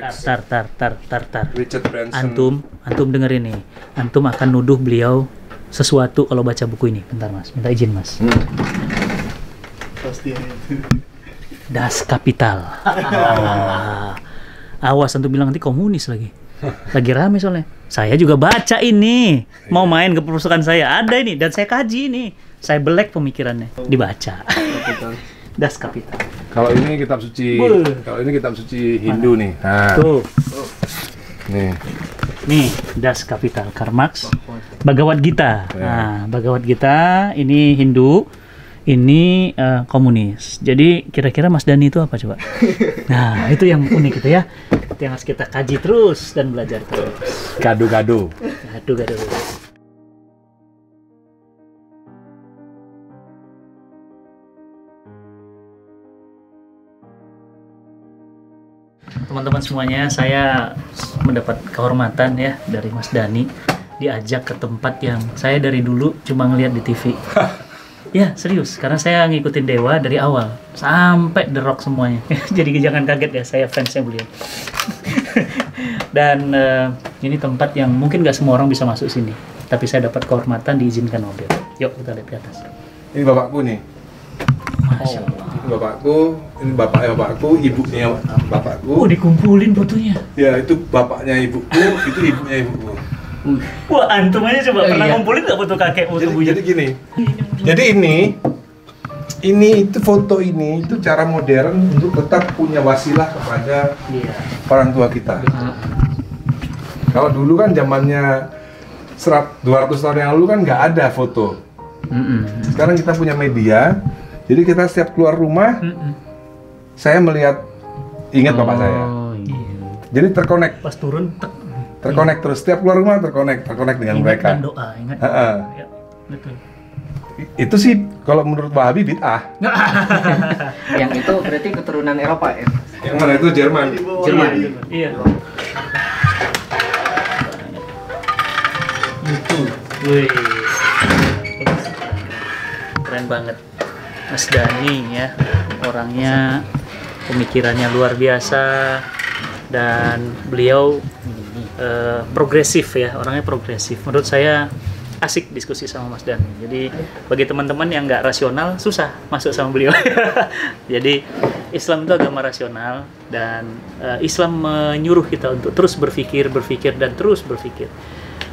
X. Tar. Richard Branson. Antum dengerin nih. Antum akan nuduh beliau sesuatu kalau baca buku ini. Bentar Mas, minta izin Mas. Pasti itu. Das Kapital. Awas antum bilang nanti komunis lagi. Lagi rame soalnya. Saya juga baca ini. Mau main ke perpustakaan saya ada ini dan saya kaji ini. Saya belek pemikirannya. Dibaca. Das Kapital. Kalau ini kitab suci, Hindu nih. Nah, Tuh. nih. Das Kapital Karl Marx. Bhagavad Gita. Nah, Bhagavad Gita ini Hindu, ini komunis. Jadi kira-kira Mas Dani itu apa coba? Nah, itu yang unik gitu ya. Itu yang harus kita kaji terus dan belajar terus. Gado-gado. Gado-gado. Teman-teman semuanya, saya mendapat kehormatan ya dari Mas Dani diajak ke tempat yang saya dari dulu cuma ngelihat di TV. Ya serius, karena saya ngikutin Dewa dari awal sampai The Rock semuanya. Jadi jangan kaget ya, saya fansnya beliau. Dan ini tempat yang mungkin nggak semua orang bisa masuk sini, tapi saya dapat kehormatan diizinkan oleh beliau. Yuk kita lihat ke atas. Ini bapakku nih. Masya Allah. Ini bapakku, ini bapaknya bapakku, ibunya bapakku. Oh, dikumpulin fotonya. Ya, itu bapaknya ibuku, itu ibunya ibuku. Wah, antum aja coba pernah iya. ngumpulin nggak foto kakek, foto buyut? Jadi gini. Jadi ini itu foto ini itu cara modern untuk tetap punya wasilah kepada Iya. orang tua kita. Kalau dulu kan zamannya 200 tahun yang lalu kan nggak ada foto. Sekarang kita punya media, jadi kita setiap keluar rumah, saya melihat ingat bapak saya. Iya. Jadi terkonek Pas turun, terkonek terus setiap keluar rumah terkonek dengan ingat mereka. dan doa, ingat. Heeh. Ya, betul. Itu sih kalau menurut Wahabi bid'ah. Yang itu berarti keturunan Eropa ya? Yang mana itu Jerman. Jerman. Iya. Itu. Wih. Keren banget. Mas Dani ya. Orangnya pemikirannya luar biasa dan beliau progresif ya, orangnya progresif. Menurut saya asik diskusi sama Mas Dani. Jadi bagi teman-teman yang nggak rasional susah masuk sama beliau. Jadi Islam itu agama rasional dan Islam menyuruh kita untuk terus berpikir dan terus berpikir.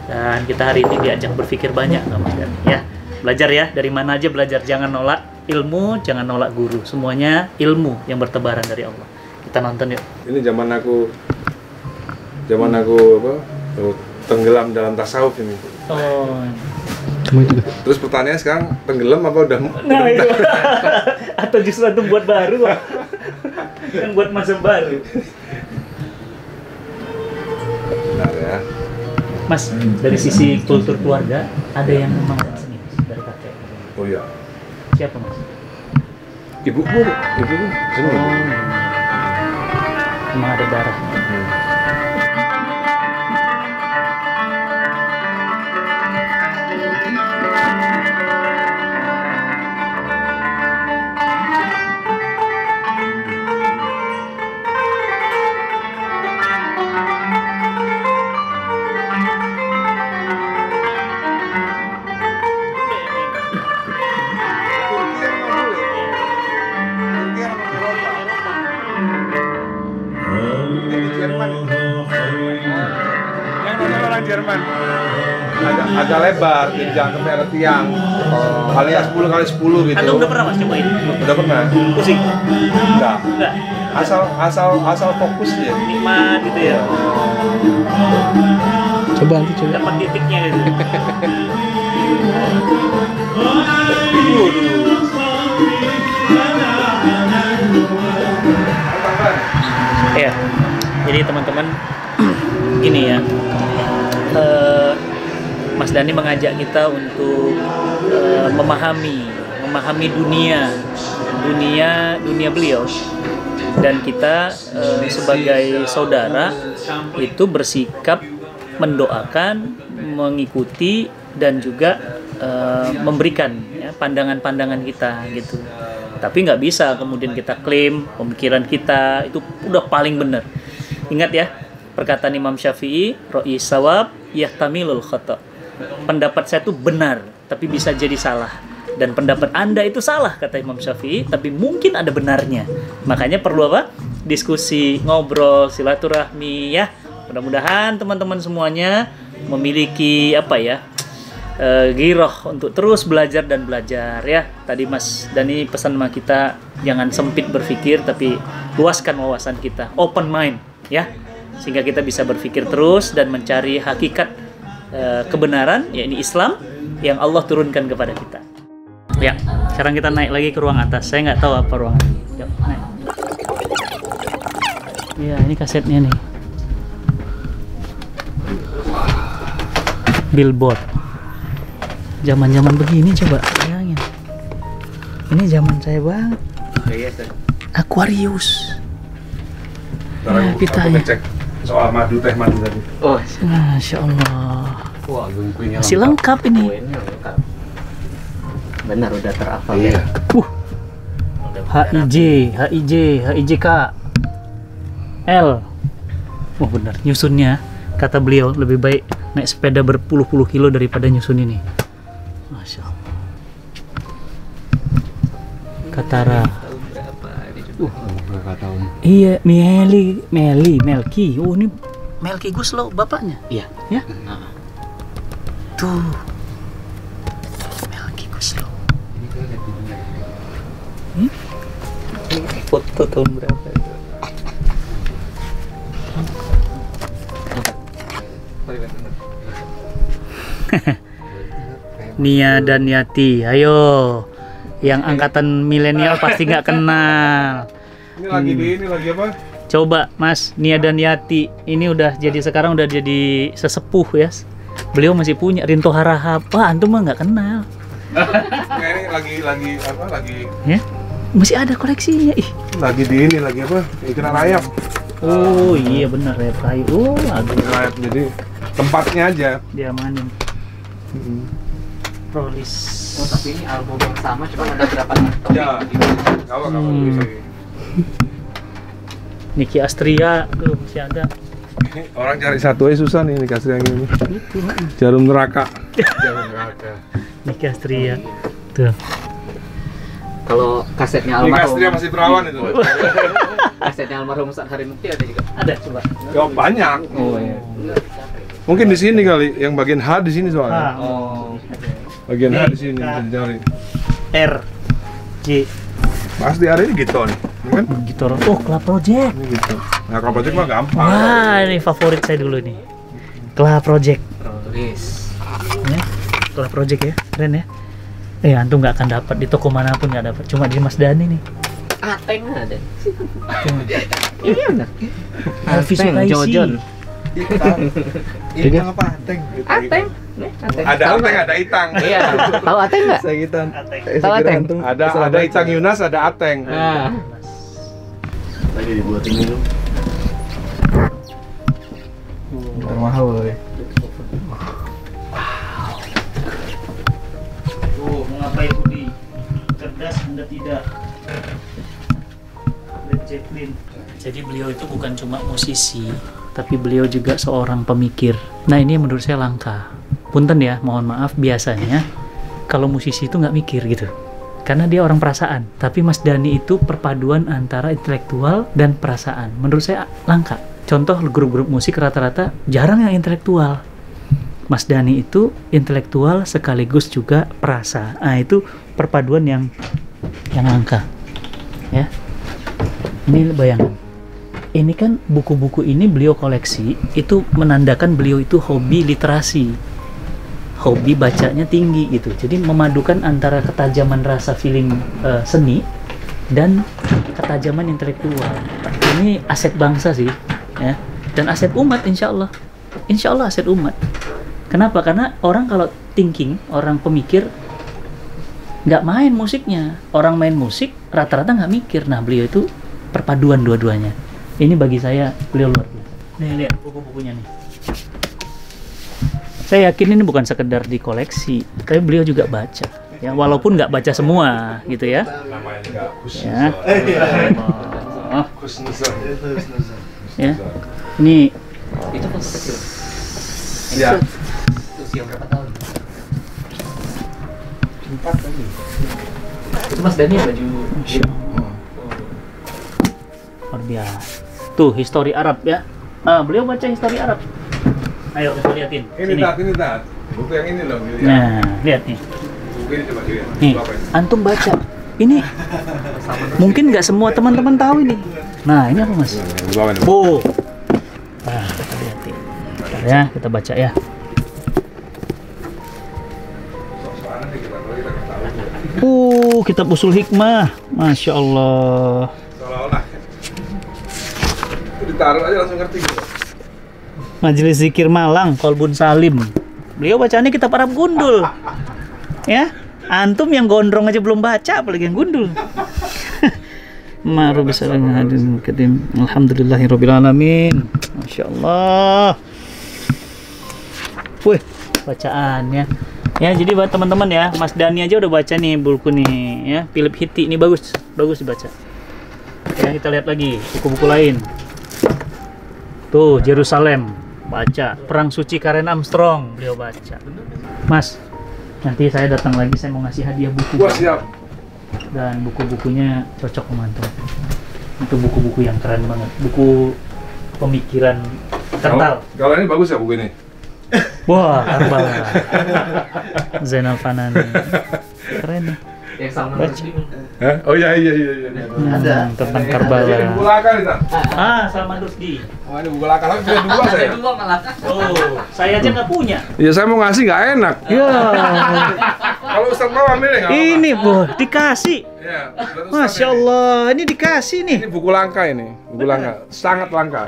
Dan kita hari ini diajak berpikir banyak sama Mas Dani ya. Belajar ya, dari mana aja belajar, jangan nolak ilmu, jangan nolak guru. Semuanya ilmu yang bertebaran dari Allah. Kita nonton yuk. Ini zaman aku apa? Tenggelam dalam tasawuf ini. Oh. Terus pertanyaannya sekarang tenggelam apa udah? Nah itu. Atau justru itu buat baru kok. Kan buat masa baru. Benar ya. Mas, dari sisi kultur keluarga ada yang memang seni dari kakek. Oh iya. Siapa Mas? Ibuku seni. Memang ada darah. Jerman agak lebar, jadi jangan sampai ada tiang. Alias 10 kali 10 gitu. Anda udah pernah Mas cobain? Udah pernah. Pusing? Enggak. Enggak. Asal fokus ya. Nikmat gitu ya. Coba nanti coba. Dapat titiknya gitu. Ya. Jadi teman-teman gini ya. Mas Dani mengajak kita untuk memahami dunia beliau, dan kita sebagai saudara itu bersikap mendoakan, mengikuti dan juga memberikan ya, pandangan-pandangan kita gitu. Tapi nggak bisa kemudian kita klaim pemikiran kita itu udah paling benar. Ingat ya, perkataan Imam Syafi'i, ro'i sawab yahtamilul khata. Pendapat saya itu benar, tapi bisa jadi salah. Dan pendapat Anda itu salah, kata Imam Syafi'i, tapi mungkin ada benarnya. Makanya perlu apa? Diskusi, ngobrol, silaturahmi ya. Mudah-mudahan teman-teman semuanya memiliki apa ya? Giroh untuk terus belajar dan belajar ya. Tadi Mas Dani pesan sama kita, jangan sempit berpikir tapi luaskan wawasan kita, open mind ya, sehingga kita bisa berpikir terus dan mencari hakikat kebenaran, yakni Islam yang Allah turunkan kepada kita. Ya, sekarang kita naik lagi ke ruang atas. Saya nggak tahu apa ruangan. Yuk, naik. Ya, ini kasetnya nih. Billboard. Zaman-zaman begini coba bayangin. Ini zaman saya banget. Aquarius. Nah, kita aku ngecek soal madu tadi. Oh, Masya Allah. wah, lungkunya Masih lengkap ini. Kuenya lengkap. Benar udah terhafal Iya. HIJK L. Wah benar, nyusunnya kata beliau lebih baik naik sepeda berpuluh-puluh kilo daripada nyusun ini. Masya Allah. Katara. Berapa tahun? Iya, Melki. Oh ini Melki Guslow bapaknya. Iya. Ya. Tuh. Melki Guslow. Foto tahun berapa itu? Nia dan Yati, ayo. Yang angkatan milenial pasti nggak kenal. Ini lagi apa? Coba Mas, Nia dan Yati ini udah jadi sekarang udah jadi sesepuh ya. Beliau masih punya Rinto Harahap. Wah, antum mah nggak kenal. Ini lagi apa? Lagi Ya? Masih ada koleksinya. Ih. lagi apa? Ikan rayap. Oh iya benar ya, Prayu. Oh, aduh, Rayap, jadi tempatnya aja. diamanin. Prolis. Oh, tapi ini album yang sama, cuma ada berapa Ya, kawan bisa. Niki Astria tuh masih ada. Orang cari satu aja susah nih kasih yang ini. Jarum neraka. Niki Astria. Tuh. Kalau kasetnya Ini almarhum, Kastria masih perawan itu. kasetnya almarhum Ustaz Hari Mukti ada juga. Ada coba. Ya banyak. Oh iya. Mungkin di sini kali, yang bagian H di sini soalnya. Oh. Bagian H di sini bisa dicari. R J Pasti ada ini gitu nih, kan? Gitar. Oh, Club Project. Ini gitu. Nah, kalau project mah gampang. Wah, ini favorit saya dulu nih. Club Project. Tulis. Ya, Club Project ya, keren ya. Antum nggak akan dapat di toko manapun, nggak dapat. Cuma di Mas Dani nih. Ateng ada. Iya benar. Alfi Sukaisi. Jojon. Ini apa? Ateng. Ateng. Ateng. Ada Tahu Ateng, nggak? ada Itang. Iya. Tahu Ateng nggak? Sakitan. Tahu Ateng? Ada Itang Yunas, ada Ateng. Nah. Lagi dibuatin minum. Termahal loh. Oh, mengapai Budi? Cerdas Anda tidak. Led Zeppelin. Jadi beliau itu bukan cuma musisi, tapi beliau juga seorang pemikir. Nah ini yang menurut saya langka. Punten ya, mohon maaf, biasanya kalau musisi itu nggak mikir gitu. Karena dia orang perasaan. Tapi Mas Dani itu perpaduan antara intelektual dan perasaan. Menurut saya langka. Contoh grup-grup musik rata-rata jarang yang intelektual. Mas Dani itu intelektual sekaligus juga perasa. Nah itu perpaduan yang langka. Ya. Ini bayangan. Ini kan buku-buku ini beliau koleksi, itu menandakan beliau itu hobi literasi, hobi bacanya tinggi gitu. Jadi memadukan antara ketajaman rasa feeling seni dan ketajaman intelektual. Ini aset bangsa sih, ya, dan aset umat insya Allah aset umat. Kenapa? Karena orang kalau thinking, orang pemikir nggak main musiknya. Orang main musik rata-rata nggak mikir. Nah beliau itu perpaduan dua-duanya. Ini bagi saya beliau luar biasa. Nih lihat buku-bukunya nih. Saya yakin ini bukan sekedar dikoleksi, tapi beliau juga baca. Ya walaupun nggak baca semua, gitu ya. Namanya juga Ya. Kusnuzon. Ya. Ini Itu pas kecil. Iya. Itu usia berapa tahun? 4 lagi. Itu Mas Dani baju. Masya Allah, luar biasa. Tuh, histori Arab ya. Beliau baca histori Arab. Ayo kita liatin. Ini Sini. tat. Buku yang ini loh, William. Nah, lihat nih. Buku ini coba dilihat. Nih, Apa ini? antum baca. Ini mungkin nggak semua teman-teman tahu ini. Nah, ini apa Mas? Di bawah ini. Oh. Nah, kita liatin. Bentar ya, kita baca ya. Soalnya nih kita nggak tahu. Kitab Usul Hikmah. Masya Allah. Seolah-olah. Itu ditaruh aja langsung ngerti gitu. Majelis Zikir Malang, Kolbun Salim. Beliau bacanya kitab Arab gundul. Ya, antum yang gondrong aja belum baca, apalagi yang gundul. Ma'ruf bisalam hadin kadim. Alhamdulillahirabbil alamin. Masya Allah. Wih, bacaannya. Ya, jadi buat teman-teman ya, Mas Dani aja udah baca nih buku nih ya, Philip Hitti ini bagus dibaca. Ya, kita lihat lagi buku-buku lain. Tuh, Yerusalem baca, Perang Suci Karen Armstrong beliau baca. Mas, nanti saya datang lagi, saya mau ngasih hadiah buku. Wah, siap. Dan buku-bukunya cocok sama antum. Itu buku-buku yang keren banget, buku pemikiran kental. Kalau ini bagus ya buku ini. Wah, Karbala. Zainal Fanani. Keren nih. Yang Salman Baca. Rushdie. Hah? Oh iya. Tentang Ini Karbala. buku laka nih, Tat. Salman Rushdie. Wah, ini buku laka. Tapi punya dua saya. Ada 2 malah. Oh, saya aja nggak punya. Ya saya mau ngasih nggak enak. Ya, Kalau Ustaz mau ambil ya nggak apa-apa. ini boh dikasih. Iya, buat Ustaz Masya ini. Allah, ini dikasih nih. Ini buku langka ini. Buku langka. Sangat langka.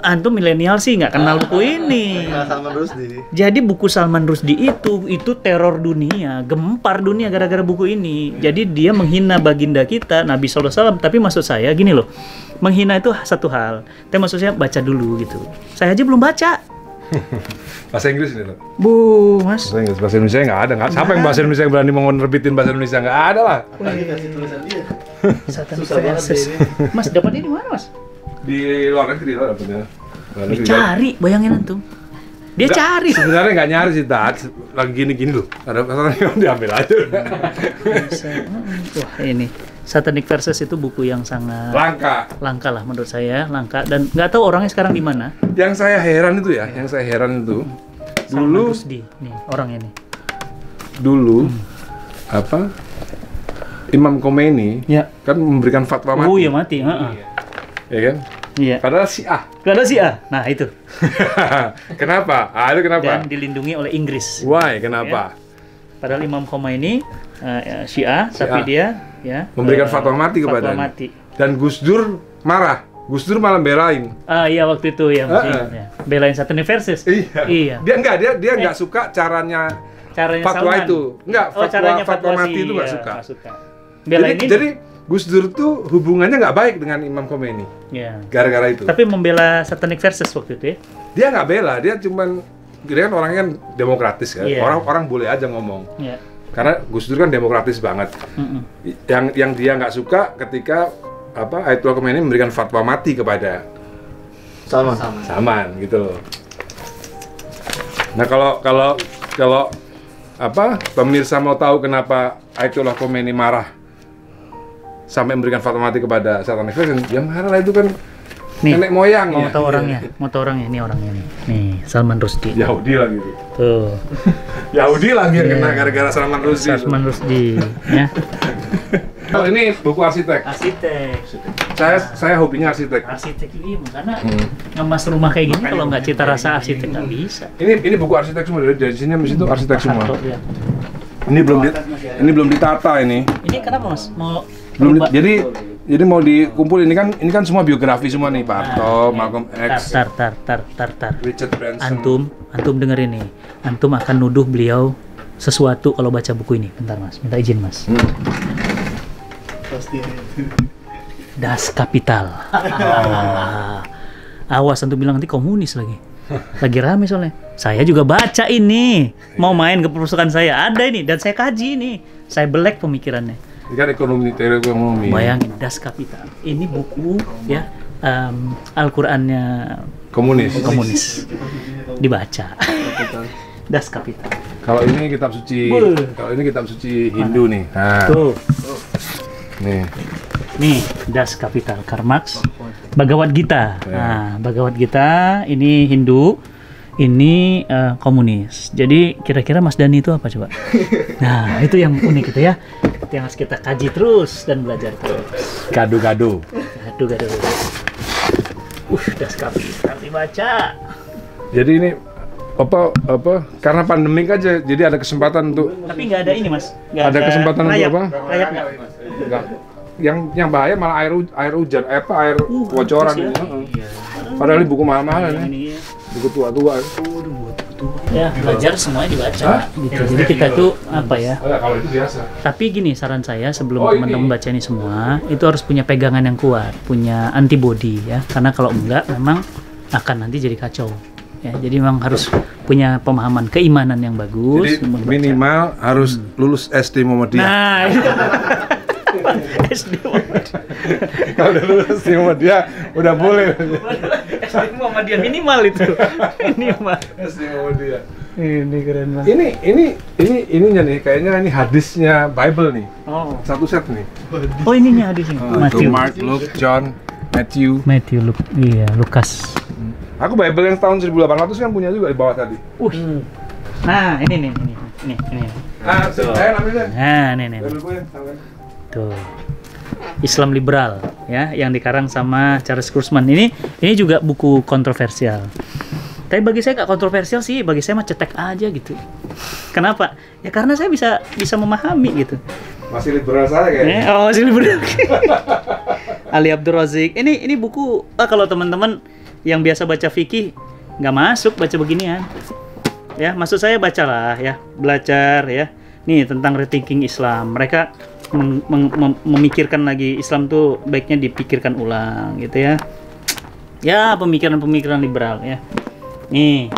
Antum milenial sih nggak kenal buku ini. Salman Rushdie. Jadi buku Salman Rushdie itu teror dunia, gempar dunia gara-gara buku ini. Jadi dia menghina baginda kita Nabi SAW. Tapi maksud saya gini loh, menghina itu satu hal. Tapi maksud saya baca dulu gitu. Saya aja belum baca. Bahasa Inggris ini, Tat. Mas. Bahasa Inggris, bahasa Indonesia nggak ada. Nggak. Siapa yang bahasa Indonesia yang berani mau nerbitin bahasa Indonesia? Nggak ada lah. Lagi kasih tulisan dia. Satanic Susah banget Verses. deh Mas, dapat ini di mana, Mas? Di luar negeri lah dapetnya. Luar negeri. Dicari, bayangin antum. Dia Nggak, cari. Sebenarnya nggak nyari sih, Tat. Lagi gini-gini loh. Ada orang yang diambil aja. Wah, ini Satanic Verses itu buku yang sangat langka lah menurut saya, langka, dan nggak tahu orangnya sekarang di mana. Yang saya heran itu ya, Salman Rushdie, nih orangnya nih. dulu apa? Imam Khomeini Ya. kan memberikan fatwa mati. Oh ya mati, heeh. Ya kan? Iya. Padahal Syiah. Gak ada sih Nah itu. Kenapa? Itu kenapa? Dan dilindungi oleh Inggris. Why? Kenapa? Padahal Imam Khomeini Syiah, tapi dia ya Memberikan fatwa mati kepada. fatwa mati. Dan Gus Dur marah. Gus Dur malah belain. Iya waktu itu ya, ya. Belain Satanic Verses. Iya. Dia nggak suka caranya fatwa Salman. itu. Enggak, caranya fatwa mati sih, itu nggak iya, suka. nggak suka. Belain ini. Jadi Gus Dur tuh hubungannya nggak baik dengan Imam Khomeini. Ya. Gara-gara itu. Tapi membela Satanic Verses waktu itu ya. Dia nggak bela, dia kan orangnya kan demokratis kan. Iya. Orang boleh aja ngomong. Iya. Karena Gus Dur kan demokratis banget. Yang dia nggak suka ketika Ayatollah Khomeini memberikan fatwa mati kepada Salman gitu loh. Nah kalau pemirsa mau tahu kenapa Ayatollah Khomeini marah sampai memberikan fatwa mati kepada Satanic Verses, yang marah itu kan Nih, nenek moyang mau tahu orangnya, ini orangnya nih. Nih, Salman Rushdie. Yahudi lagi tuh. Tuh. Yahudi lagi yang kena gara-gara Salman Rushdie. Salman Rushdie, ya. Oh, ini buku arsitek. Arsitek. Saya hobinya arsitek. Arsitek ini karena ngemas rumah kayak gini kalau nggak cita rasa arsitek nggak bisa. Ini buku arsitek semua dari sini habis itu arsitek semua. Harto, ya. Ini belum ditata ini. Ini kenapa Mas? Mau Belum berubah? jadi mau dikumpul ini kan semua biografi semua nih Pak Harto, Malcolm X, Tar. Richard Branson. Antum denger ini. Antum akan nuduh beliau sesuatu kalau baca buku ini. Bentar Mas, minta izin Mas. Pasti. Das Kapital. Awas antum bilang nanti komunis lagi. Lagi rame soalnya. Saya juga baca ini. Mau main ke perpustakaan saya ada ini dan saya kaji ini. Saya belek pemikirannya. Ini kan teori ekonomi. Bayangin Das Kapital. Ini buku ya Al-Qur'annya Komunis. Dibaca. Das Kapital. Kalau ini kitab suci, kalau ini kitab suci Hindu nih. Nah, Tuh. nih. Nih, Das Kapital, Karl Marx. Bhagavad Gita. Nah, Bhagavad Gita ini Hindu, ini komunis. Jadi kira-kira Mas Dani itu apa coba? Nah, itu yang unik itu ya. Yang harus kita kaji terus dan belajar terus. Gado-gado. Gado-gado. Das Kapital dibaca. Jadi ini apa karena pandemik aja, jadi ada kesempatan untuk Tapi nggak ada ini Mas. Nggak ada kesempatan untuk rayap. apa? Rayap nggak? Enggak. Yang bahaya malah air hujan, air bocoran terus ya. ini. Padahal ini buku mahal-mahal Ini nih. ya. Buku tua-tua. Ya, belajar semuanya dibaca. Gitu. Jadi kita tuh apa ya? Oh ya, kalau itu biasa. Tapi gini saran saya sebelum teman-teman baca ini semua, itu harus punya pegangan yang kuat, punya antibody ya. Karena kalau enggak memang akan nanti jadi kacau. Ya, jadi memang harus punya pemahaman keimanan yang bagus. Jadi minimal harus lulus SD Muhammadiyah. Nah, itu. SD Kalau udah lulus SD Muhammadiyah udah boleh. SD Muhammadiyah minimal itu. Minimal. SD Muhammadiyah. Ini keren banget. Ininya nih, kayaknya ini hadisnya Bible nih. Oh. Satu set nih. Oh, ininya hadisnya. Itu Mark, Luke, John, Matthew. Iya, Lukas. Aku Bible yang tahun 1800 kan punya juga di bawah tadi. Nah, ini. Saya ambil deh. Nah, ini. Bible gue, tangan. Tuh. Islam liberal ya, yang dikarang sama Charles Kurzman. Ini juga buku kontroversial. Tapi bagi saya nggak kontroversial sih, bagi saya mah cetek aja gitu. Kenapa? Ya karena saya bisa memahami gitu. Masih liberal saya kayaknya. Masih liberal. Ali Abdul Razik. Ini buku kalau teman-teman yang biasa baca fikih nggak masuk baca beginian. Ya, maksud saya bacalah ya, belajar ya. Nih tentang rethinking Islam. Mereka memikirkan lagi Islam tuh baiknya dipikirkan ulang gitu ya. Ya, pemikiran-pemikiran liberal ya. Nih.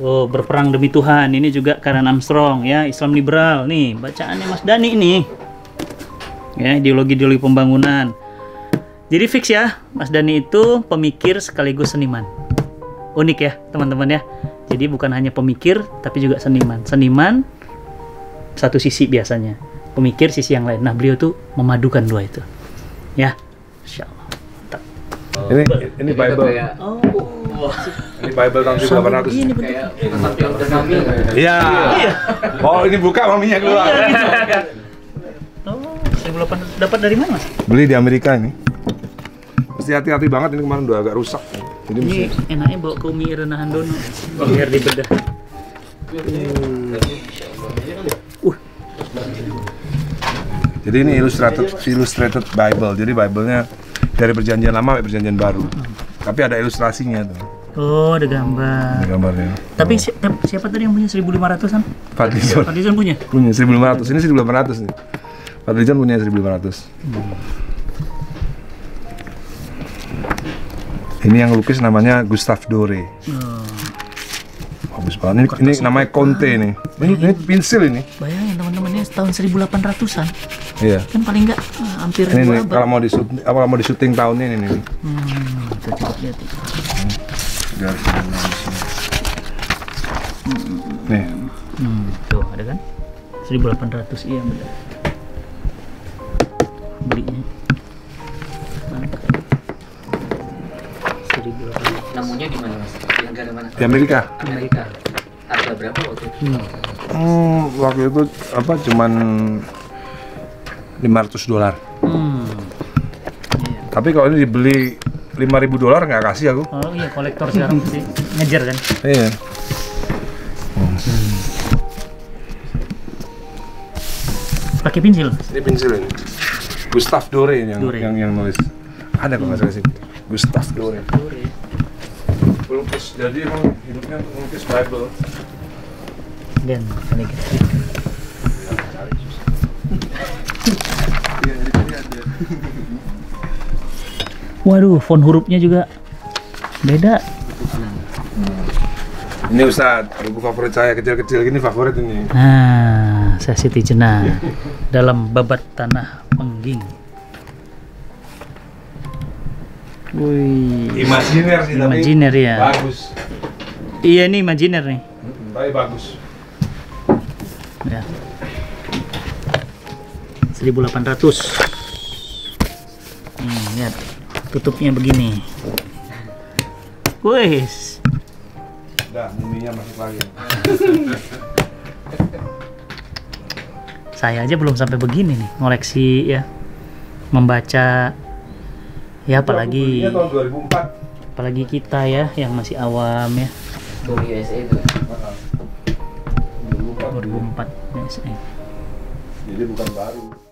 Tuh, berperang demi Tuhan. Ini juga Karen Armstrong ya, Islam liberal. Nih, bacaannya Mas Dani ini. Ya, ideologi pembangunan. Jadi fix ya, Mas Dani itu pemikir sekaligus seniman. Unik ya, teman-teman ya. Jadi bukan hanya pemikir, tapi juga seniman. Seniman satu sisi biasanya, pemikir sisi yang lain. Nah, beliau tuh memadukan dua itu. Ya, Insya Allah. Mantap. Ini Bible. Ini Bible tahun 1800. Ini betul. Iya. Oh, ini buka maminya keluar. Oh, 1800 dapat dari mana, Mas? Beli di Amerika ini. Mesti hati-hati banget, ini kemarin udah agak rusak. Jadi Ini enaknya bawa ke Umi Irena Handono biar dibedah. Jadi ini illustrated Bible. Jadi Bible-nya dari perjanjian lama sampai perjanjian baru. Tapi ada ilustrasinya tuh. Oh, ada gambar. Ini gambarnya. Tapi siapa tadi yang punya 1500-an? Fadlizon. Fadlizon punya? Punya 1500. Ini 1800 nih. Fadlizon punya 1500. Ini yang lukis namanya Gustav Dore. Bagus banget. Ini namanya Conte nih. Ini pensil ini. Bayangin teman-teman, ini tahun 1800-an. Iya. Kan paling enggak hampir Ini nih, dua abad. kalau mau di syuting tahunnya ini nih. Kita coba lihat. Garis nih. Tuh, ada kan? 1800, iya benar. Belinya. Mantap. 1800. Nemunya di mana, Mas? Di negara mana? Di Amerika. Amerika. Harga berapa waktu itu? Waktu itu apa? Cuman $500. Tapi kalau ini dibeli $5.000 nggak kasih aku. Oh iya, kolektor sekarang sih ngejar kan. Iya. Pakai pensil. Ini pensil ini. Gustav Dore yang Dore. yang nulis. Ada kalau nggak salah sih. Gustav Dore. Pelukis. Jadi emang hidupnya untuk melukis Bible. Dan kaligrafi. Waduh, font hurufnya juga beda. Ini Ustaz, buku favorit saya kecil-kecil gini favorit ini. Nah, saya Siti Jenah dalam babat tanah pengging. Wih. Imajiner sih tapi Imajiner ya. bagus. Iya nih imajiner nih. Tapi bagus. Ya. 1800. Lihat. Tutupnya begini. Wes. Udah, muminya masuk lagi. Saya aja belum sampai begini nih, ngoleksi ya. Membaca ya apalagi Bukunya tahun 2004. apalagi kita ya yang masih awam ya. Dari USA itu. 2004. 2004 ya. Jadi bukan baru.